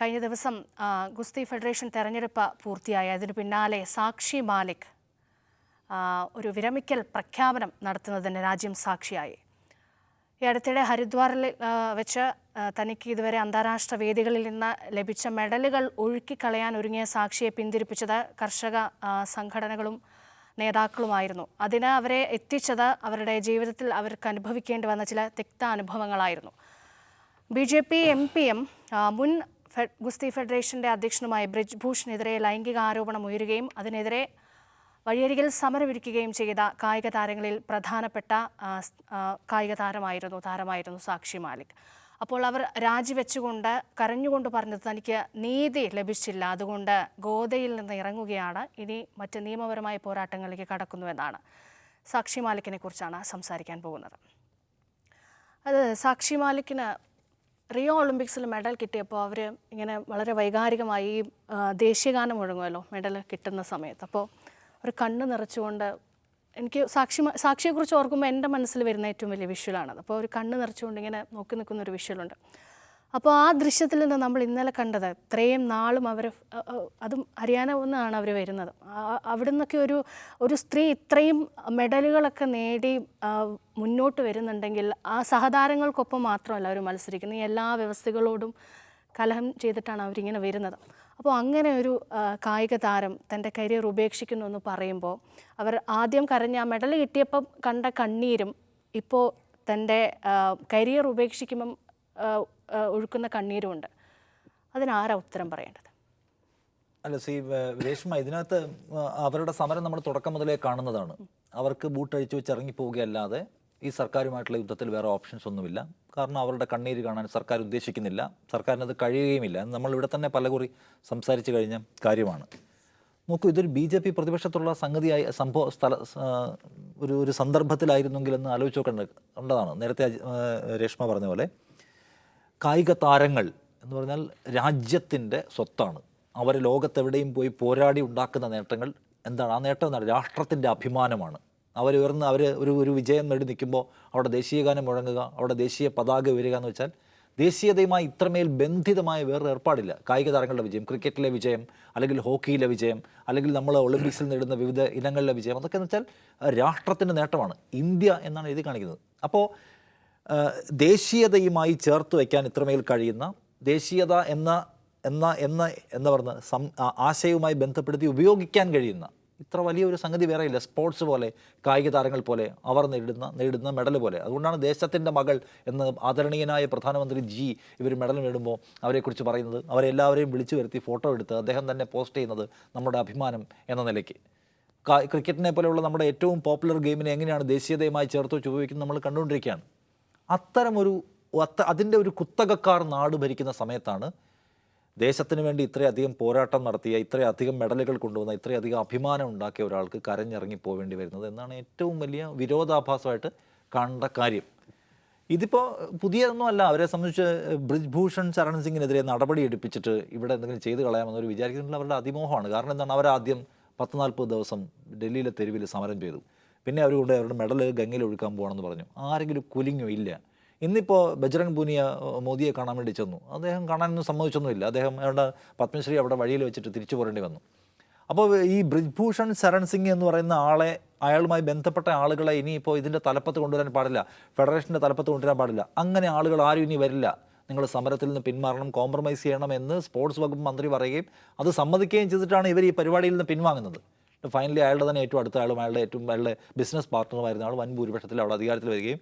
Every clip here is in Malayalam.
കഴിഞ്ഞ ദിവസം ഗുസ്തി ഫെഡറേഷൻ തെരഞ്ഞെടുപ്പ് പൂർത്തിയായി. അതിന് പിന്നാലെ സാക്ഷി മാലിക് ഒരു വിരമിക്കൽ പ്രഖ്യാപനം നടത്തുന്നതിന് രാജ്യം സാക്ഷിയായി. ഈ അടുത്തിടെ ഹരിദ്വാറിൽ വെച്ച് തനിക്ക് ഇതുവരെ അന്താരാഷ്ട്ര വേദികളിൽ നിന്ന് ലഭിച്ച മെഡലുകൾ ഒഴുക്കിക്കളയാൻ ഒരുങ്ങിയ സാക്ഷിയെ പിന്തിരിപ്പിച്ചത് കർഷക സംഘടനകളും നേതാക്കളുമായിരുന്നു. അതിന് അവരെ എത്തിച്ചത് അവരുടെ ജീവിതത്തിൽ അവർക്ക് അനുഭവിക്കേണ്ടി വന്ന ചില തിക്ത അനുഭവങ്ങളായിരുന്നു. BJP MPയും മുൻ ഗുസ്തി ഫെഡറേഷൻ്റെ അധ്യക്ഷനുമായ ബ്രിജ്ഭൂഷണെതിരെ ലൈംഗിക ആരോപണം ഉയരുകയും അതിനെതിരെ വഴിയരികിൽ സമരമൊരുക്കുകയും ചെയ്ത കായിക താരങ്ങളിൽ പ്രധാനപ്പെട്ട കായിക താരമായിരുന്നു സാക്ഷി മാലിക്. അപ്പോൾ അവർ രാജിവെച്ചുകൊണ്ട് കരഞ്ഞുകൊണ്ട് പറഞ്ഞത് തനിക്ക് നീതി ലഭിച്ചില്ല, അതുകൊണ്ട് ഗോദയിൽ നിന്ന് ഇറങ്ങുകയാണ്, ഇനി മറ്റ് നിയമപരമായ പോരാട്ടങ്ങളിലേക്ക് കടക്കുന്നുവെന്നാണ്. സാക്ഷി മാലിക്കിനെ കുറിച്ചാണ് സംസാരിക്കാൻ പോകുന്നത്. അത് സാക്ഷി മാലിക്കിന് റിയോ ഒളിമ്പിക്സിൽ മെഡൽ കിട്ടിയപ്പോൾ അവർ ഇങ്ങനെ വളരെ വൈകാരികമായി ഈ ദേശീയഗാനം മുഴങ്ങുമല്ലോ മെഡൽ കിട്ടുന്ന സമയത്ത്. അപ്പോൾ ഒരു കണ്ണ് നിറച്ചുകൊണ്ട് എനിക്ക് സാക്ഷിയെക്കുറിച്ച് ഓർക്കുമ്പോൾ എൻ്റെ മനസ്സിൽ വരുന്ന ഏറ്റവും വലിയ വിഷ്വലാണത്. അപ്പോൾ ഒരു കണ്ണ് നിറച്ചുകൊണ്ട് ഇങ്ങനെ നോക്കി നിൽക്കുന്ന ഒരു വിഷ്വലുണ്ട്. അപ്പോൾ ആ ദൃശ്യത്തിൽ നിന്ന് നമ്മൾ ഇന്നലെ കണ്ടത് ഇത്രയും നാളും അവർ, അതും ഹരിയാന ഒന്നാണ് അവർ വരുന്നത്, അവിടെ നിന്നൊക്കെ ഒരു സ്ത്രീ ഇത്രയും മെഡലുകളൊക്കെ നേടി മുന്നോട്ട് വരുന്നുണ്ടെങ്കിൽ ആ സഹതാരങ്ങൾക്കൊപ്പം മാത്രമല്ല അവർ മത്സരിക്കുന്നത്, ഈ എല്ലാ വ്യവസ്ഥകളോടും കലഹം ചെയ്തിട്ടാണ് അവരിങ്ങനെ വരുന്നത്. അപ്പോൾ അങ്ങനെ ഒരു കായിക താരം തൻ്റെ കരിയർ ഉപേക്ഷിക്കുന്നു എന്ന് പറയുമ്പോൾ അവർ ആദ്യം കരഞ്ഞ ആ മെഡൽ കിട്ടിയപ്പം കണ്ട കണ്ണീരും ഇപ്പോൾ തൻ്റെ കരിയർ ഉപേക്ഷിക്കുമ്പം ഒഴുക്കുന്ന കണ്ണീരുമുണ്ട്. അതിനാരാ ഉത്തരം പറയേണ്ടത്? അല്ല രേഷ്മ, ഇതിനകത്ത് അവരുടെ സമരം നമ്മൾ തുടക്കം മുതലേ കാണുന്നതാണ്. അവർക്ക് ബൂട്ടഴിച്ചു വെച്ച് ഇറങ്ങിപ്പോവുകയല്ലാതെ ഈ സർക്കാരുമായിട്ടുള്ള യുദ്ധത്തിൽ വേറെ ഓപ്ഷൻസ് ഒന്നുമില്ല. കാരണം അവരുടെ കണ്ണീര് കാണാൻ സർക്കാർ ഉദ്ദേശിക്കുന്നില്ല, സർക്കാരിനത് കഴിയുകയുമില്ല. നമ്മളിവിടെ തന്നെ പലകുറി സംസാരിച്ചു കഴിഞ്ഞ കാര്യമാണ്. നോക്കൂ, ഇതൊരു BJP പ്രതിപക്ഷത്തുള്ള സംഗതിയായി ഒരു സന്ദർഭത്തിലായിരുന്നെങ്കിലെന്ന് ആലോചിച്ച് കണ്ടതാണ്. നേരത്തെ രേഷ്മ പറഞ്ഞ പോലെ കായിക താരങ്ങൾ എന്ന് പറഞ്ഞാൽ രാജ്യത്തിൻ്റെ സ്വത്താണ്. അവർ ലോകത്തെവിടെയും പോയി പോരാടി ഉണ്ടാക്കുന്ന നേട്ടങ്ങൾ എന്താണ്? ആ നേട്ടം എന്താണ്? രാഷ്ട്രത്തിൻ്റെ അഭിമാനമാണ്. അവർ ഒരു വിജയം നേടി നിൽക്കുമ്പോൾ അവിടെ ദേശീയഗാനം മുഴങ്ങുക, അവിടെ ദേശീയ പതാക ഉയരുക എന്ന് വെച്ചാൽ ദേശീയതയുമായി ഇത്രമേൽ ബന്ധിതമായ വേറൊരു ഏർപ്പാടില്ല. കായിക താരങ്ങളുടെ വിജയം, ക്രിക്കറ്റിലെ വിജയം, അല്ലെങ്കിൽ ഹോക്കിയിലെ വിജയം, അല്ലെങ്കിൽ നമ്മൾ ഒളിമ്പിക്സിൽ നേടുന്ന വിവിധ ഇനങ്ങളിലെ വിജയം, അതൊക്കെ എന്ന് വെച്ചാൽ രാഷ്ട്രത്തിൻ്റെ നേട്ടമാണ്. ഇന്ത്യ എന്നാണ് എഴുതി കാണിക്കുന്നത്. അപ്പോൾ ദേശീയതയുമായി ചേർത്ത് വയ്ക്കാൻ ഇത്രമേൽ കഴിയുന്ന, ദേശീയത എന്ന പറഞ്ഞ ആശയവുമായി ബന്ധപ്പെടുത്തി ഉപയോഗിക്കാൻ കഴിയുന്ന ഇത്ര വലിയൊരു സംഗതി വേറെ ഇല്ല. സ്പോർട്സ് പോലെ, കായിക താരങ്ങൾ പോലെ, അവർ നേടുന്ന മെഡൽ പോലെ. അതുകൊണ്ടാണ് ദേശത്തിൻ്റെ മകൾ എന്ന് ആദരണീയനായ പ്രധാനമന്ത്രി ഇവർ മെഡൽ നേടുമ്പോൾ അവരെക്കുറിച്ച് പറയുന്നത്, അവരെല്ലാവരെയും വിളിച്ചു വരുത്തി ഫോട്ടോ എടുത്ത് അദ്ദേഹം തന്നെ പോസ്റ്റ് ചെയ്യുന്നത് നമ്മുടെ അഭിമാനം എന്ന നിലയ്ക്ക്. ക്രിക്കറ്റിനെ പോലെയുള്ള നമ്മുടെ ഏറ്റവും പോപ്പുലർ ഗെയിമിനെ എങ്ങനെയാണ് ദേശീയതയുമായി ചേർത്ത് വെച്ച് ഉപയോഗിക്കുന്നത് നമ്മൾ കണ്ടുകൊണ്ടിരിക്കുകയാണ്. അതിൻ്റെ ഒരു കുത്തകക്കാർ നാട് ഭരിക്കുന്ന സമയത്താണ് ദേശത്തിന് വേണ്ടി ഇത്രയധികം പോരാട്ടം നടത്തിയ, ഇത്രയധികം മെഡലുകൾ കൊണ്ടുവന്ന, ഇത്രയധികം അഭിമാനം ഉണ്ടാക്കിയ ഒരാൾക്ക് കരഞ്ഞിറങ്ങി പോവേണ്ടി വരുന്നത് എന്നാണ് ഏറ്റവും വലിയ വിരോധാഭാസമായിട്ട് കണ്ട കാര്യം. ഇതിപ്പോൾ പുതിയതൊന്നും അല്ല. അവരെ സംബന്ധിച്ച് ബ്രിജ്ഭൂഷൺ ശരൺ സിംഗിനെതിരെ നടപടി എടുപ്പിച്ചിട്ട് ഇവിടെ എന്തെങ്കിലും ചെയ്ത് കളയാമെന്നവർ വിചാരിക്കുന്നില്ല. അവരുടെ അതിമോഹമാണ്. കാരണം എന്താണ്? അവരാദ്യം 10-40 ദിവസം ഡൽഹിയിലെ തെരുവിൽ സമരം ചെയ്തു. പിന്നെ അവരുടെ മെഡൽ ഗംഗയിൽ ഒഴുക്കാൻ പോകണമെന്ന് പറഞ്ഞു. ആരെങ്കിലും കുലുങ്ങോ? ഇല്ല. ഇന്നിപ്പോൾ ബജ്രംഗ് പൂനിയ മോദിയെ കാണാൻ വേണ്ടി ചെന്നു. അദ്ദേഹം കാണാനൊന്നും സമ്മതിച്ചൊന്നുമില്ല. അദ്ദേഹം അവരുടെ പത്മശ്രീ അവിടെ വഴിയിൽ വെച്ചിട്ട് തിരിച്ചു പോരേണ്ടി വന്നു. അപ്പോൾ ഈ ബ്രിജ്ഭൂഷൺ ശരൺ സിംഗ് എന്ന് പറയുന്ന അയാളുമായി ബന്ധപ്പെട്ട ആളുകളെ ഇനിയിപ്പോൾ ഇതിൻ്റെ തലപ്പത്ത് കൊണ്ടുവരാൻ പാടില്ല, ഫെഡറേഷൻ്റെ തലപ്പത്ത് കൊണ്ടുവരാൻ പാടില്ല. അങ്ങനെ ആളുകൾ ആരും ഇനി വരില്ല. നിങ്ങൾ സമരത്തിൽ നിന്ന് പിന്മാറണം, കോംപ്രമൈസ് ചെയ്യണം എന്ന് സ്പോർട്സ് വകുപ്പ് മന്ത്രി പറയുകയും അത് സമ്മതിക്കുകയും ചെയ്തിട്ടാണ് ഇവർ ഈ പരിപാടിയിൽ നിന്ന് പിൻവാങ്ങുന്നത്. ഫൈനലി അയാളുടെ തന്നെ ഏറ്റവും അടുത്ത ആളും അയാളുടെ ബിസിനസ് പാർട്ണറുമായിരുന്ന ആൾ വൻ ഭൂരിപക്ഷത്തിൽ അവിടെ അധികാരത്തിൽ വരികയും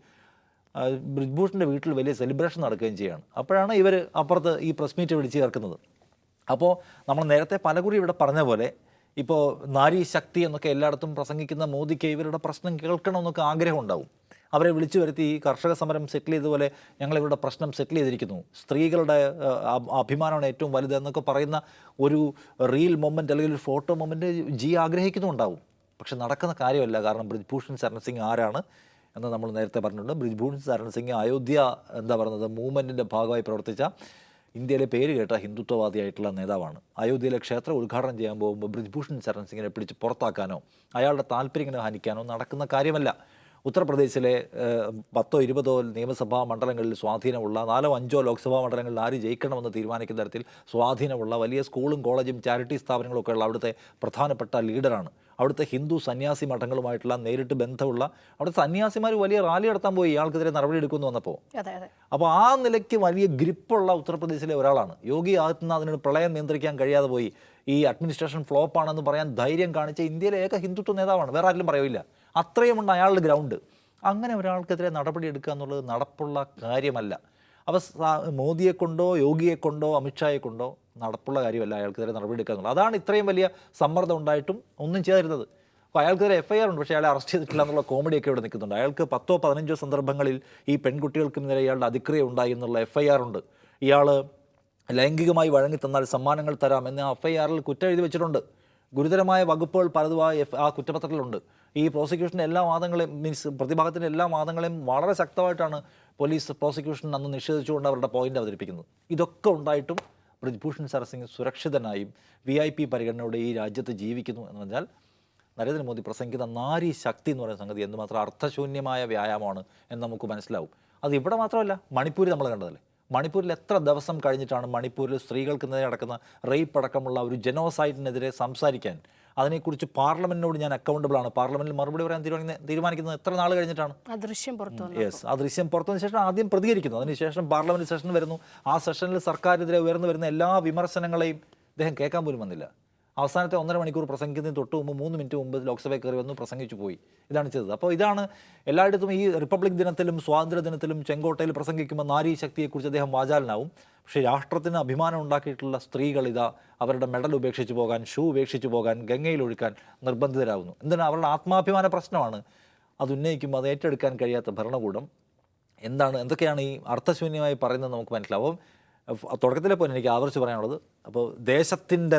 ബ്രിജ്ഭൂഷൻ്റെ വീട്ടിൽ വലിയ സെലിബ്രേഷൻ നടക്കുകയും ചെയ്യുകയാണ്. അപ്പോഴാണ് ഇവർ അപ്പുറത്ത് ഈ പ്രസ് മീറ്റ് വിളിച്ച് ചേർക്കുന്നത്. അപ്പോൾ നമ്മൾ നേരത്തെ പലകുറി ഇവിടെ പറഞ്ഞ പോലെ ഇപ്പോൾ നാരി ശക്തി എന്നൊക്കെ എല്ലായിടത്തും പ്രസംഗിക്കുന്ന മോദിക്ക് ഇവരുടെ പ്രശ്നം കേൾക്കണമെന്നൊക്കെ ആഗ്രഹം ഉണ്ടാവും. അവരെ വിളിച്ചു വരുത്തി ഈ കർഷക സമരം സെറ്റിൽ ചെയ്തതുപോലെ ഞങ്ങളിവരുടെ പ്രശ്നം സെറ്റിൽ ചെയ്തിരിക്കുന്നു, സ്ത്രീകളുടെ അഭിമാനമാണ് ഏറ്റവും വലുത് എന്നൊക്കെ പറയുന്ന ഒരു റീൽ മൊമെൻറ്റ് അല്ലെങ്കിൽ ഒരു ഫോട്ടോ മൊമെൻറ്റ് ആഗ്രഹിക്കുന്നുണ്ടാവും. പക്ഷെ നടക്കുന്ന കാര്യമല്ല. കാരണം ബ്രിജ്ഭൂഷൺ ശരൺ സിംഗ് ആരാണ് എന്ന് നമ്മൾ നേരത്തെ പറഞ്ഞിട്ടുണ്ട്. ബ്രിജ്ഭൂഷൺ ശരൺ സിംഗ് അയോധ്യ മൂവ്മെൻറ്റിൻ്റെ ഭാഗമായി പ്രവർത്തിച്ച ഇന്ത്യയിലെ പേര് കേട്ട ഹിന്ദുത്വവാദിയായിട്ടുള്ള നേതാവാണ്. അയോധ്യയിലെ ക്ഷേത്രം ഉദ്ഘാടനം ചെയ്യാൻ പോകുമ്പോൾ ബ്രിജ്ഭൂഷൺ ശരൺ സിംഗിനെ പിടിച്ച് പുറത്താക്കാനോ അയാളുടെ താല്പര്യങ്ങളെ ഹനിക്കാനോ നടക്കുന്ന കാര്യമല്ല. ഉത്തർപ്രദേശിലെ 10-20 നിയമസഭാ മണ്ഡലങ്ങളിൽ സ്വാധീനമുള്ള 4-5 ലോക്സഭാ മണ്ഡലങ്ങളിൽ ആര് ജയിക്കണമെന്ന് തീരുമാനിക്കുന്ന തരത്തിൽ സ്വാധീനമുള്ള വലിയ സ്കൂളും കോളേജും ചാരിറ്റി സ്ഥാപനങ്ങളൊക്കെ ഉള്ള അവിടുത്തെ പ്രധാനപ്പെട്ട ലീഡറാണ്. അവിടുത്തെ ഹിന്ദു സന്യാസി മഠങ്ങളുമായിട്ടുള്ള നേരിട്ട് ബന്ധമുള്ള അവിടുത്തെ സന്യാസിമാർ വലിയ റാലി നടത്താൻ പോയി ഇയാൾക്കെതിരെ നടപടി എടുക്കുമെന്ന് വന്നപ്പോൾ. അപ്പോൾ ആ നിലയ്ക്ക് വലിയ ഗ്രിപ്പുള്ള ഉത്തർപ്രദേശിലെ ഒരാളാണ് യോഗി ആദിത്യനാഥിന്. പ്രളയം നിയന്ത്രിക്കാൻ കഴിയാതെ പോയി, ഈ അഡ്മിനിസ്ട്രേഷൻ ഫ്ലോപ്പാണെന്ന് പറയാൻ ധൈര്യം കാണിച്ച ഇന്ത്യയിലെ ഏക ഹിന്ദുത്വ നേതാവാണ്, വേറെ ആരും പറയില്ല. അത്രയുമുണ്ട് അയാളുടെ ഗ്രൗണ്ട്. അങ്ങനെ ഒരാൾക്കെതിരെ നടപടി എടുക്കുക എന്നുള്ളത് നടപ്പുള്ള കാര്യമല്ല. അപ്പോൾ മോദിയെ കൊണ്ടോ യോഗിയെ കൊണ്ടോ അമിത്ഷായെ കൊണ്ടോ നടപ്പുള്ള കാര്യമല്ല അയാൾക്കെതിരെ നടപടി എടുക്കുക എന്നുള്ളത്. അതാണ് ഇത്രയും വലിയ സമ്മർദ്ദം ഉണ്ടായിട്ടും ഒന്നും ചെയ്തിരുന്നത്. അപ്പോൾ അയാൾക്കെതിരെ FIR ഉണ്ട്, പക്ഷേ അയാളെ അറസ്റ്റ് ചെയ്തിട്ടില്ല എന്നുള്ള കോമഡിയൊക്കെ ഇവിടെ നിൽക്കുന്നുണ്ട്. അയാൾക്ക് 10-15 സന്ദർഭങ്ങളിൽ ഈ പെൺകുട്ടികൾക്ക് നേരെ ഇയാളുടെ അതിക്രിയ ഉണ്ടായി എന്നുള്ള FIR ഉണ്ട്. ഇയാൾ ലൈംഗികമായി വഴങ്ങി തന്നാൽ സമ്മാനങ്ങൾ തരാം എന്ന് FIRൽ കുറ്റം എഴുതി വെച്ചിട്ടുണ്ട്. ഗുരുതരമായ വകുപ്പുകൾ പലതും ആ കുറ്റപത്രത്തിലുണ്ട്. ഈ പ്രോസിക്യൂഷൻ്റെ എല്ലാ വാദങ്ങളെയും പ്രതിഭാഗത്തിൻ്റെ എല്ലാ വാദങ്ങളെയും വളരെ ശക്തമായിട്ടാണ് പോലീസ് പ്രോസിക്യൂഷൻ അന്ന് നിഷേധിച്ചുകൊണ്ട് അവരുടെ പോയിന്റ് അവതരിപ്പിക്കുന്നത്. ഇതൊക്കെ ഉണ്ടായിട്ടും ബ്രിജ്ഭൂഷൺ സരസിംഗ് സുരക്ഷിതനായും VIP പരിഗണനയോടെ ഈ രാജ്യത്ത് ജീവിക്കുന്നു എന്ന് പറഞ്ഞാൽ നരേന്ദ്രമോദി പ്രസംഗിക്കുന്ന നാരി ശക്തി എന്ന് പറയുന്ന സംഗതി എന്തുമാത്രം അർത്ഥശൂന്യമായ വ്യായാമമാണ് എന്ന് നമുക്ക് മനസ്സിലാവും. അത് ഇവിടെ മാത്രമല്ല, മണിപ്പൂരിൽ നമ്മൾ കണ്ടതല്ലേ. മണിപ്പൂരിൽ എത്ര ദിവസം കഴിഞ്ഞിട്ടാണ് മണിപ്പൂരിൽ സ്ത്രീകൾക്ക് നേരെ നടക്കുന്ന റേപ്പ് അടക്കമുള്ള ഒരു ജനോസൈഡിനെതിരെ സംസാരിക്കാൻ, അതിനെക്കുറിച്ച് പാർലമെന്റിനോട് ഞാൻ അക്കൗണ്ടബിൾ ആണ്, പാർലമെന്റിൽ മറുപടി പറയാൻ തീരുമാനിക്കുന്നത് എത്ര നാൾ കഴിഞ്ഞിട്ടാണ്? ആ ദൃശ്യം പുറത്തു വന്ന ശേഷം ആദ്യം പ്രതികരിക്കുന്നു. അതിനുശേഷം പാർലമെന്റ് സെഷൻ വരുന്നു. ആ സെഷനിൽ സർക്കാരിനെതിരെ ഉയർന്നു വരുന്ന എല്ലാ വിമർശനങ്ങളെയും അദ്ദേഹം കേൾക്കാൻ പോലും വന്നില്ല. അവസാനത്തെ 1.5 മണിക്കൂർ പ്രസംഗിക്കുന്നതിന് തൊട്ട് മുമ്പ് 3 മിനിറ്റ് മുമ്പ് ലോക്സഭയിൽ കയറി വന്നു, പ്രസംഗിച്ചു പോയി. ഇതാണ് ചെയ്തത്. അപ്പോൾ ഇതാണ് എല്ലായിടത്തും ഈ റിപ്പബ്ലിക് ദിനത്തിലും സ്വാതന്ത്ര്യ ദിനത്തിലും ചെങ്കോട്ടയിൽ പ്രസംഗിക്കുമ്പോൾ നാരീ ശക്തിയെക്കുറിച്ച് അദ്ദേഹം വാചാലനാവും. പക്ഷേ രാഷ്ട്രത്തിന് അഭിമാനം ഉണ്ടാക്കിയിട്ടുള്ള സ്ത്രീകൾ ഇതാ അവരുടെ മെഡൽ ഉപേക്ഷിച്ച് പോകാൻ, ഷൂ ഉപേക്ഷിച്ച് പോകാൻ, ഗംഗയിൽ ഒഴുക്കാൻ നിർബന്ധിതരാകുന്നു. എന്തിനാണ്? അവരുടെ ആത്മാഭിമാന പ്രശ്നമാണ്. അത് ഉന്നയിക്കുമ്പോൾ അത് ഏറ്റെടുക്കാൻ കഴിയാത്ത ഭരണകൂടം എന്തൊക്കെയാണ് ഈ അർത്ഥശൂന്യമായി പറയുന്നത് നമുക്ക് മനസ്സിലാവും. തുടക്കത്തിലെ പോലെ എനിക്ക് ആവർത്തിച്ച് പറയാനുള്ളത്, അപ്പോൾ ദേശത്തിൻ്റെ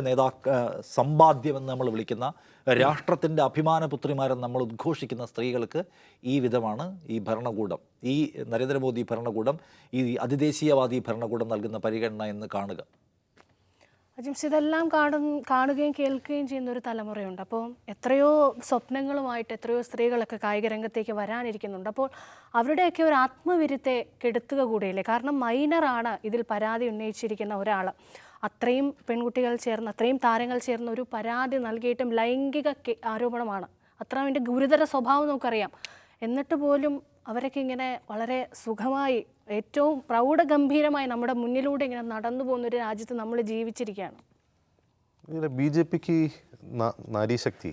സമ്പാദ്യമെന്ന് നമ്മൾ വിളിക്കുന്ന, രാഷ്ട്രത്തിൻ്റെ അഭിമാനപുത്രിമാരെന്ന് നമ്മൾ ഉദ്ഘോഷിക്കുന്ന സ്ത്രീകൾക്ക് ഈ വിധമാണ് ഈ ഭരണകൂടം, ഈ നരേന്ദ്രമോദി ഭരണകൂടം, ഈ അതിദേശീയവാദി ഭരണകൂടം നൽകുന്ന പരിഗണന എന്ന് കാണുക. അജിംസ്, ഇതെല്ലാം കാണുകയും കേൾക്കുകയും ചെയ്യുന്ന ഒരു തലമുറയുണ്ട്. അപ്പോൾ എത്രയോ സ്വപ്നങ്ങളുമായിട്ട് എത്രയോ സ്ത്രീകളൊക്കെ കായിക രംഗത്തേക്ക് വരാനിരിക്കുന്നുണ്ട്. അപ്പോൾ അവരുടെയൊക്കെ ഒരു ആത്മവിരുത്തെ കെടുത്തുക കൂടിയില്ലേ? കാരണം മൈനറാണ് ഇതിൽ പരാതി ഉന്നയിച്ചിരിക്കുന്ന ഒരാൾ. അത്രയും പെൺകുട്ടികൾ ചേർന്ന്, അത്രയും താരങ്ങൾ ചേർന്ന് ഒരു പരാതി നൽകിയിട്ടും ലൈംഗിക ആരോപണമാണ്. അത്ര അതിൻ്റെ ഗുരുതര സ്വഭാവം നമുക്കറിയാം. എന്നിട്ട് പോലും അവരൊക്കെ ഇങ്ങനെ വളരെ സുഖമായി, ഏറ്റവും പ്രൗഢഗംഭീരമായി നമ്മുടെ മുന്നിലൂടെ ഇങ്ങനെ നടന്നു പോകുന്നൊരു രാജ്യത്ത് നമ്മൾ ജീവിച്ചിരിക്കുകയാണ്. BJPക്ക് നാരീശക്തി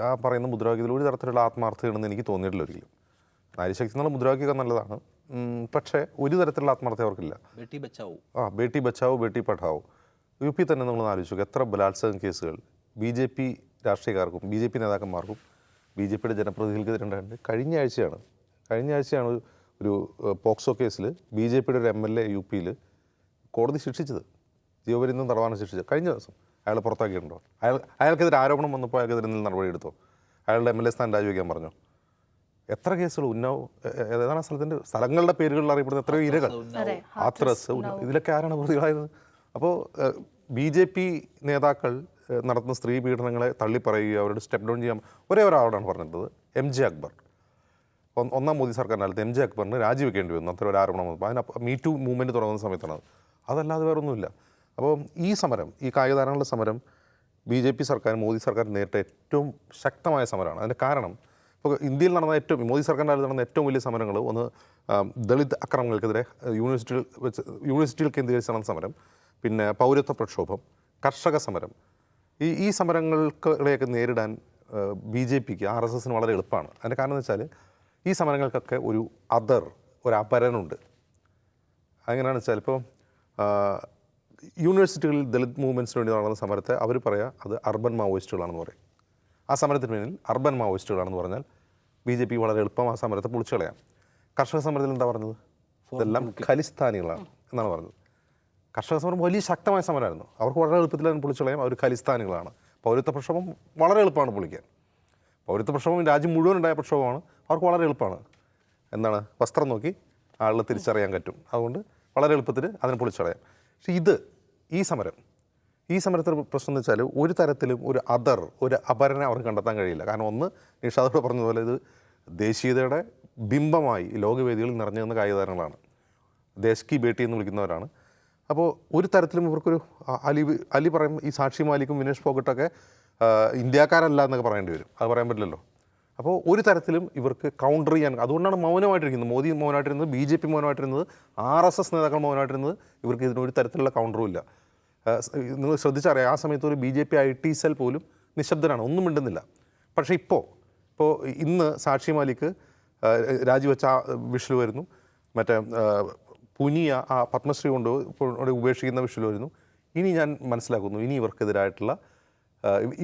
ആ പറയുന്ന മുദ്രാവാക്യത്തിൽ ഒരു തരത്തിലുള്ള ആത്മാർത്ഥതയാണെന്ന് എനിക്ക് തോന്നിയിട്ടില്ല ഒരിക്കലും. നാരീശക്തി എന്നുള്ള മുദ്രാവാക്യം നല്ലതാണ്, പക്ഷേ ഒരു തരത്തിലുള്ള ആത്മാർത്ഥത അവർക്കില്ല. ബേട്ടി ബച്ചാവോ ബേട്ടി പഠാവോ. UP തന്നെ നമ്മൾ ആലോചിച്ചു എത്ര ബലാത്സംഗ കേസുകൾ BJP രാഷ്ട്രീയക്കാർക്കും BJP നേതാക്കന്മാർക്കും BJPയുടെ ജനപ്രതിനിധികൾക്കെതിരെ ഉണ്ടായിട്ടുണ്ട്. കഴിഞ്ഞ ആഴ്ചയാണ് ഒരു പോക്സോ കേസിൽ BJPയുടെ ഒരു MLA UPയിൽ കോടതി ശിക്ഷിച്ചത്, ജീവപര്യന്തം തടവാണ് ശിക്ഷിച്ചത്. കഴിഞ്ഞ ദിവസം അയാളെ പുറത്താക്കിയിട്ടുണ്ടോ? അയാൾക്കെതിരെ ആരോപണം വന്നപ്പോൾ അയാൾക്കെതിരെ നടപടി എടുത്തോ? അയാളുടെ MLA സ്ഥാനം രാജിവെക്കാൻ പറഞ്ഞോ? എത്ര കേസുകൾ? ഉന്നാവ്, ഏതാണ് സ്ഥലങ്ങളുടെ പേരുകളിൽ അറിയപ്പെടുന്ന എത്രയോ ഇരകൾ, ഹാത്രസ്, ഇതിലൊക്കെ ആരാണ് പ്രതികളായത്? അപ്പോൾ BJP നേതാക്കൾ നടത്തുന്ന സ്ത്രീ പീഡനങ്ങളെ തള്ളിപ്പറയുക, അവരോട് സ്റ്റെപ്പ് ഡൗൺ ചെയ്യാൻ ഒരേ ഒരാളോടാണ് പറഞ്ഞിട്ടുള്ളത്, MJ അക്ബർ. ഒന്നാം മോദി സർക്കാരിൻ്റെ കാലത്ത് MJ അക്ബറിന് രാജിവെക്കേണ്ടി വന്നു, അത്ര ഒരു ആരോപണം വന്നപ്പോൾ. അതിന് Me Too മൂവ്മെൻറ്റ് തുടങ്ങുന്ന സമയത്താണ്. അതല്ലാതെ വേറൊന്നുമില്ല. അപ്പോൾ ഈ സമരം, ഈ കായിക താരങ്ങളുടെ സമരം BJP സർക്കാർ, മോദി സർക്കാർ നേരിട്ട ഏറ്റവും ശക്തമായ സമരമാണ്. അതിൻ്റെ കാരണം, ഇപ്പോൾ ഇന്ത്യയിൽ നടന്ന മോദി സർക്കാരിൻ്റെ കാലത്ത് നടന്ന ഏറ്റവും വലിയ സമരങ്ങൾ, ഒന്ന് ദളിത് അക്രമങ്ങൾക്കെതിരെ യൂണിവേഴ്സിറ്റികൾ കേന്ദ്രീകരിച്ച് നടന്ന സമരം, പിന്നെ പൗരത്വ പ്രക്ഷോഭം, കർഷക സമരം. ഈ സമരങ്ങളെയൊക്കെ നേരിടാൻ BJPക്ക്, RSSന് വളരെ എളുപ്പമാണ്. അതിൻ്റെ കാരണം എന്ന് വെച്ചാൽ ഈ സമരങ്ങൾക്കൊക്കെ ഒരു അപരനുണ്ട്. അതെങ്ങനെയാണെന്ന് വെച്ചാൽ, ഇപ്പോൾ യൂണിവേഴ്സിറ്റികളിൽ ദളിത് മൂവ്മെൻറ്റ്സിന് വേണ്ടി നടന്ന സമരത്തെ അവർ പറയുക അത് അർബൻ മാവോയിസ്റ്റുകളാണെന്ന് പറയും. ആ സമരത്തിന് പിന്നിൽ അർബൻ മാവോയിസ്റ്റുകളാണെന്ന് പറഞ്ഞാൽ BJP വളരെ എളുപ്പം ആ സമരത്തെ പൊളിച്ചു കളയാം. കർഷക സമരത്തിൽ എന്താ പറഞ്ഞത്? ഇതെല്ലാം ഖലിസ്ഥാനികളാണ് എന്നാണ് പറഞ്ഞത്. കർഷക സമരം വലിയ ശക്തമായ സമരമായിരുന്നു. അവർക്ക് വളരെ എളുപ്പത്തിൽ അതിന് പൊളിച്ചു കളയാം, അവർ ഖലിസ്ഥാനികളാണ്. പൗരത്വ പ്രക്ഷോഭം വളരെ എളുപ്പമാണ് പൊളിക്കാൻ. പൗരത്വ പ്രക്ഷോഭം രാജ്യം മുഴുവൻ ഉണ്ടായ പ്രക്ഷോഭമാണ്. അവർക്ക് വളരെ എളുപ്പമാണ്. വസ്ത്രം നോക്കി ആളുകളെ തിരിച്ചറിയാൻ പറ്റും. അതുകൊണ്ട് വളരെ എളുപ്പത്തിൽ അതിനെ പൊളിച്ചു കളയാം. പക്ഷേ ഈ സമരത്തിൽ പ്രശ്നം എന്ന് വെച്ചാൽ ഒരു തരത്തിലും ഒരു അപരനെ അവർക്ക് കണ്ടെത്താൻ കഴിയില്ല. കാരണം ഒന്ന്, നിഷാദോട് പറഞ്ഞതുപോലെ ഇത് ദേശീയതയുടെ ബിംബമായി ലോകവേദികളിൽ നിറഞ്ഞു നിന്ന കായിക താരങ്ങളാണ്. ദേശ് കി ബേട്ടി എന്ന് വിളിക്കുന്നവരാണ്. അപ്പോൾ ഒരു തരത്തിലും ഇവർക്കൊരു അലി പറയും, ഈ സാക്ഷി മാലിക്കും വിനേഷ് ഫോഗട്ടൊക്കെ ഇന്ത്യക്കാരല്ല എന്നൊക്കെ പറയേണ്ടി വരും. അത് പറയാൻ പറ്റില്ലല്ലോ. അപ്പോൾ ഒരു തരത്തിലും ഇവർക്ക് കൗണ്ടർ ചെയ്യാൻ, അതുകൊണ്ടാണ് മൗനമായിട്ടിരിക്കുന്നത്. മോദി മൗനമായിട്ടിരുന്നത്, BJP മൗനമായിട്ടിരുന്നത്, RSS നേതാക്കൾ മൗനമായിട്ടിരുന്നത്. ഇവർക്ക് ഇതിനൊരു തരത്തിലുള്ള കൗണ്ടറും ഇല്ല. നിങ്ങൾ ശ്രദ്ധിച്ചറിയാം, ആ സമയത്ത് ഒരു BJP IT സെൽ പോലും നിശബ്ദനാണ്, ഒന്നും മിണ്ടുന്നില്ല. പക്ഷേ ഇപ്പോൾ ഇന്ന് സാക്ഷി മാലിക്ക് രാജിവെച്ച വിഷൽ വരുന്നു, മറ്റേ പുനിയ ആ പത്മശ്രീ കൊണ്ട് ഉപേക്ഷിക്കുന്ന വിഷൽ വരുന്നു. ഇനി ഞാൻ മനസ്സിലാക്കുന്നു, ഇനി ഇവർക്കെതിരായിട്ടുള്ള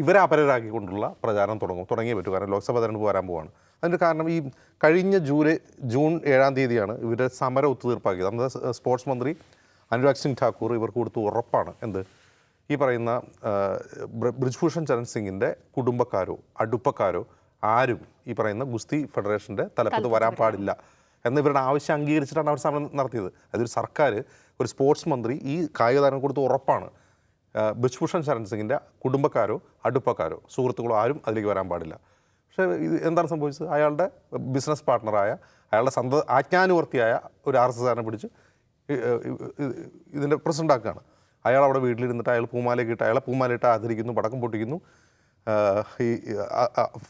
ഇവരെ അപരരാക്കിക്കൊണ്ടുള്ള പ്രചാരണം തുടങ്ങിയേ പറ്റൂ. കാരണം ലോക്സഭാ തെരഞ്ഞെടുപ്പ് വരാൻ പോവാണ്. അതിൻ്റെ കാരണം ഈ കഴിഞ്ഞ ജൂൺ 7-ാം തീയതിയാണ് ഇവരുടെ സമരം ഒത്തുതീർപ്പാക്കിയത്. അന്ന് സ്പോർട്സ് മന്ത്രി അനുരാഗ് സിംഗ് ഠാക്കൂർ ഇവർക്ക് കൊടുത്തു ഉറപ്പാണ്. എന്ത്, ഈ പറയുന്ന ബ്രിജ്ഭൂഷൺ ചരൺ സിംഗിൻ്റെ കുടുംബക്കാരോ അടുപ്പക്കാരോ ആരും ഈ പറയുന്ന ഗുസ്തി ഫെഡറേഷൻ്റെ തലപ്പത്ത് വരാൻ പാടില്ല എന്ന് ഇവരുടെ ആവശ്യം അംഗീകരിച്ചിട്ടാണ് അവർ സമരം നടത്തിയത്. അതൊരു സർക്കാർ, ഒരു സ്പോർട്സ് മന്ത്രി ഈ കായിക താരം കൊടുത്ത് ഉറപ്പാണ്, ബ്രിജ്ഭൂഷൺ ചരൺ സിംഗിൻ്റെ കുടുംബക്കാരോ അടുപ്പക്കാരോ സുഹൃത്തുക്കളോ ആരും അതിലേക്ക് വരാൻ പാടില്ല. പക്ഷേ ഇത് എന്താണ് സംഭവിച്ചത്? അയാളുടെ ബിസിനസ് പാർട്ട്ണറായ, അയാളുടെ ആജ്ഞാനുവർത്തിയായ ഒരു RSSകാരനെ പിടിച്ച് ഇതിൻ്റെ പ്രസിഡൻ്റാക്കുകയാണ്. അയാൾ അവിടെ വീട്ടിലിരുന്നിട്ട് അയാൾ പൂമാലയൊക്കെ ഇട്ട് അയാളെ പൂമാലയിട്ട് ആദരിക്കുന്നു, പടക്കം പൊട്ടിക്കുന്നു. ഈ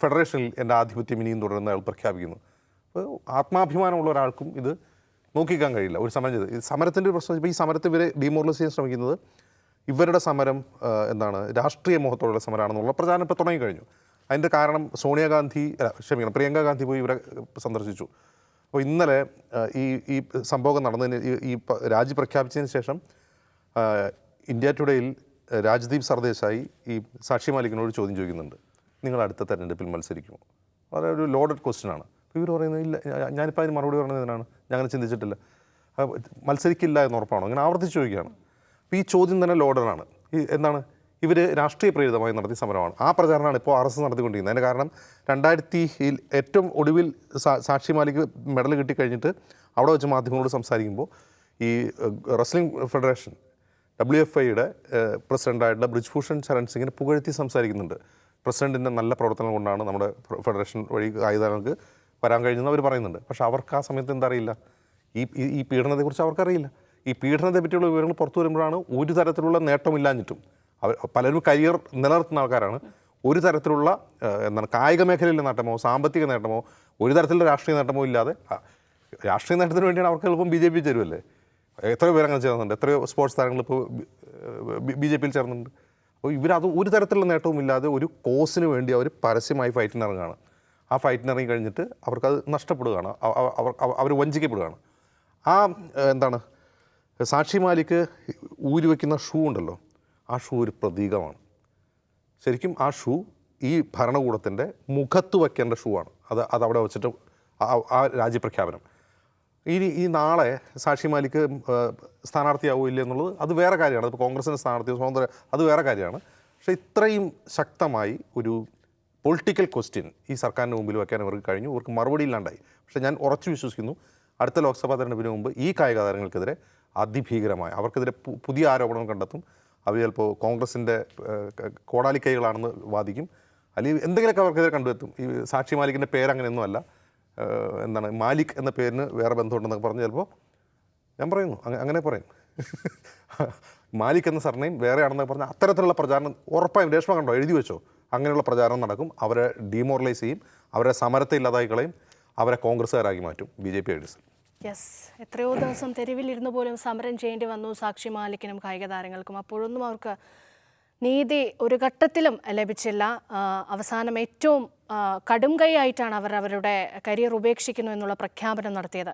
ഫെഡറേഷനിൽ എൻ്റെ ആധിപത്യം ഇനിയും തുടരുന്ന അയാൾ പ്രഖ്യാപിക്കുന്നു. അപ്പോൾ ആത്മാഭിമാനമുള്ള ഒരാൾക്കും ഇത് നോക്കിക്കാൻ കഴിയില്ല. ഒരു സമരം ചെയ്ത് ഈ സമരത്തിൻ്റെ ഒരു പ്രശ്നം, ഇപ്പോൾ ഈ സമരത്തെ ഇവരെ ഡിമോറലൈസ് ചെയ്യാൻ ശ്രമിക്കുന്നത് ഇവരുടെ സമരം എന്താണ്, രാഷ്ട്രീയ മോഹത്തോടുള്ള സമരമാണെന്നുള്ള പ്രചാരണം ഇപ്പോൾ തുടങ്ങിക്കഴിഞ്ഞു. അതിൻ്റെ കാരണം പ്രിയങ്ക ഗാന്ധി പോയി ഇവരെ സന്ദർശിച്ചു. അപ്പോൾ ഇന്നലെ ഈ സംഭവം നടന്നതിന് ഈ രാജി പ്രഖ്യാപിച്ചതിന് ശേഷം ഇന്ത്യ ടുഡേയിൽ രാജ്ദീപ് സർദേശായി ഈ സാക്ഷി മാലിക്കിനോട് ചോദ്യം ചോദിക്കുന്നുണ്ട്, നിങ്ങൾ അടുത്ത തെരഞ്ഞെടുപ്പിൽ മത്സരിക്കുമോ? വളരെ ഒരു ലോഡഡ് ക്വസ്റ്റ്യനാണ്. അപ്പോൾ ഇവർ പറയുന്നത് ഇല്ല, ഞാനിപ്പോൾ അതിന് മറുപടി പറഞ്ഞതിനാണ്, ഞാൻ അങ്ങനെ ചിന്തിച്ചിട്ടില്ല. മത്സരിക്കില്ല എന്ന് ഉറപ്പാണോ? അങ്ങനെ ആവർത്തിച്ച് ചോദിക്കുകയാണ്. അപ്പോൾ ഈ ചോദ്യം തന്നെ ലോഡറാണ്. ഈ എന്താണ്, ഇവർ രാഷ്ട്രീയ പ്രേരിതമായി നടത്തിയ സമരമാണ്. ആ പ്രചാരണമാണ് ഇപ്പോൾ RSS നടത്തിക്കൊണ്ടിരിക്കുന്നത്. അതിൻ്റെ കാരണം 2000 ഏറ്റവും ഒടുവിൽ സാക്ഷി മാലിക്ക് മെഡൽ കിട്ടിക്കഴിഞ്ഞിട്ട് അവിടെ വെച്ച് മാധ്യമങ്ങളോട് സംസാരിക്കുമ്പോൾ ഈ റെസ്ലിംഗ് ഫെഡറേഷൻ WFIയുടെ പ്രസിഡൻ്റായിട്ടുള്ള ബ്രിജ്ഭൂഷൺ ചരൺ സിംഗിനെ പുകഴ്ത്തി സംസാരിക്കുന്നുണ്ട്. പ്രസിഡൻറ്റിൻ്റെ നല്ല പ്രവർത്തനം കൊണ്ടാണ് നമ്മുടെ ഫെഡറേഷൻ വഴി കായികതാരങ്ങൾക്ക് വരാൻ കഴിയുന്നത് അവർ പറയുന്നുണ്ട്. പക്ഷേ അവർക്ക് ആ സമയത്ത് എന്താ അറിയില്ല, ഈ പീഡനത്തെക്കുറിച്ച് അവർക്കറിയില്ല. ഈ പീഡനത്തെ പറ്റിയുള്ള വിവരങ്ങൾ പുറത്തു വരുമ്പോഴാണ് ഒരു തരത്തിലുള്ള നേട്ടമില്ലാഞ്ഞിട്ടും പലരും കരിയർ നിലനിർത്തുന്ന ആൾക്കാരാണ്. ഒരു തരത്തിലുള്ള കായിക മേഖലയിലെ നേട്ടമോ സാമ്പത്തിക നേട്ടമോ ഒരു തരത്തിലുള്ള രാഷ്ട്രീയ നേട്ടമോ ഇല്ലാതെ, രാഷ്ട്രീയ നേട്ടത്തിന് വേണ്ടിയാണ് അവർക്ക് എളുപ്പം BJP ചേരുമല്ലേ. എത്രയോ പേര് അങ്ങനെ ചേർന്നുണ്ട്, എത്രയോ സ്പോർട്സ് താരങ്ങൾ ഇപ്പോൾ BJPയിൽ ചേർന്നുണ്ട്. അപ്പോൾ ഇവരത് ഒരു തരത്തിലുള്ള നേട്ടവും ഇല്ലാതെ ഒരു കോസിന് വേണ്ടി അവർ പരസ്യമായി ഫൈറ്റിന് ഇറങ്ങുകയാണ്. ആ ഫൈറ്റിന് ഇറങ്ങി കഴിഞ്ഞിട്ട് അവർക്കത് നഷ്ടപ്പെടുകയാണ്, അവർ വഞ്ചിക്കപ്പെടുകയാണ്. എന്താണ്, സാക്ഷി മാലിക്ക് ഊരി വയ്ക്കുന്ന ഷൂ ഉണ്ടല്ലോ, ആ ഷൂ ഒരു പ്രതീകമാണ്. ശരിക്കും ആ ഷൂ ഈ ഭരണകൂടത്തിൻ്റെ മുഖത്ത് വയ്ക്കേണ്ട ഷൂ ആണ്. അതവിടെ വെച്ചിട്ട് ആ രാജ്യപ്രഖ്യാപനം ഈ നാളെ സാക്ഷി മാലിക്ക് സ്ഥാനാർത്ഥിയാവില്ല എന്നുള്ളത് അത് വേറെ കാര്യമാണ്. അതിപ്പോൾ കോൺഗ്രസിൻ്റെ സ്ഥാനാർത്ഥി സ്വതന്ത്ര, അത് വേറെ കാര്യമാണ്. പക്ഷേ ഇത്രയും ശക്തമായി ഒരു പൊളിറ്റിക്കൽ ക്വസ്റ്റ്യൻ ഈ സർക്കാരിന് മുമ്പിൽ വയ്ക്കാൻ ഇവർക്ക് കഴിഞ്ഞു. ഇവർക്ക് മറുപടി ഇല്ലാണ്ടായി. പക്ഷേ ഞാൻ ഉറച്ചു വിശ്വസിക്കുന്നു, അടുത്ത ലോക്സഭാ തെരഞ്ഞെടുപ്പിന് മുമ്പ് ഈ കായിക താരങ്ങൾക്കെതിരെ അതിഭീകരമായ, അവർക്കെതിരെ പുതിയ ആരോപണം കണ്ടെത്തും. അവർ ചിലപ്പോൾ കോൺഗ്രസിൻ്റെ കോടാലിക്കൈകളാണെന്ന് വാദിക്കും, അല്ലെങ്കിൽ എന്തെങ്കിലുമൊക്കെ അവർക്കെതിരെ കണ്ടെത്തും. ഈ സാക്ഷി മാലിക്കിൻ്റെ പേരങ്ങനെയൊന്നുമല്ല, എന്താണ്, മാലിക് എന്ന പേരിന് വേറെ ബന്ധമുണ്ടെന്നൊക്കെ പറഞ്ഞ് ചിലപ്പോൾ ഞാൻ പറയുന്നു അങ്ങനെ പറയും. മാലിക് എന്ന സർനെയിം വേറെയാണെന്നൊക്കെ പറഞ്ഞാൽ അത്തരത്തിലുള്ള പ്രചാരണം ഉറപ്പായും രേഷ്മ കണ്ടോ, എഴുതി വെച്ചോ, അങ്ങനെയുള്ള പ്രചാരണം നടക്കും. അവരെ ഡീമോറലൈസ് ചെയ്യും, അവരെ സമരത്തെ ഇല്ലാതായി കളയും, അവരെ കോൺഗ്രസ്സുകാരാക്കി മാറ്റും BJP ഐഡിയസ്. യെസ്, എത്രയോ ദിവസം തെരുവിലിരുന്ന് പോലും സമരം ചെയ്യേണ്ടി വന്നു സാക്ഷി മാലിക്കിനും കായിക താരങ്ങൾക്കും. അപ്പോഴൊന്നും അവർക്ക് നീതി ഒരു ഘട്ടത്തിലും ലഭിച്ചില്ല. അവസാനം ഏറ്റവും കടും കൈയായിട്ടാണ് അവർ അവരുടെ കരിയർ ഉപേക്ഷിക്കുന്നു എന്നുള്ള പ്രഖ്യാപനം നടത്തിയത്.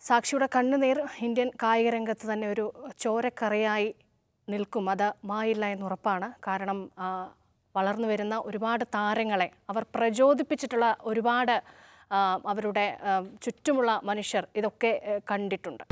സാക്ഷിയുടെ കണ്ണുനീർ ഇന്ത്യൻ കായിക രംഗത്ത് തന്നെ ഒരു ചോരക്കറയായി നിൽക്കും, അത് മായില്ല എന്നുറപ്പാണ്. കാരണം വളർന്നു വരുന്ന ഒരുപാട് താരങ്ങളെ അവർ പ്രചോദിപ്പിച്ചിട്ടുള്ള ഒരുപാട് അവരുടെ ചുറ്റുമുള്ള മനുഷ്യർ ഇതൊക്കെ കണ്ടിട്ടുണ്ട്.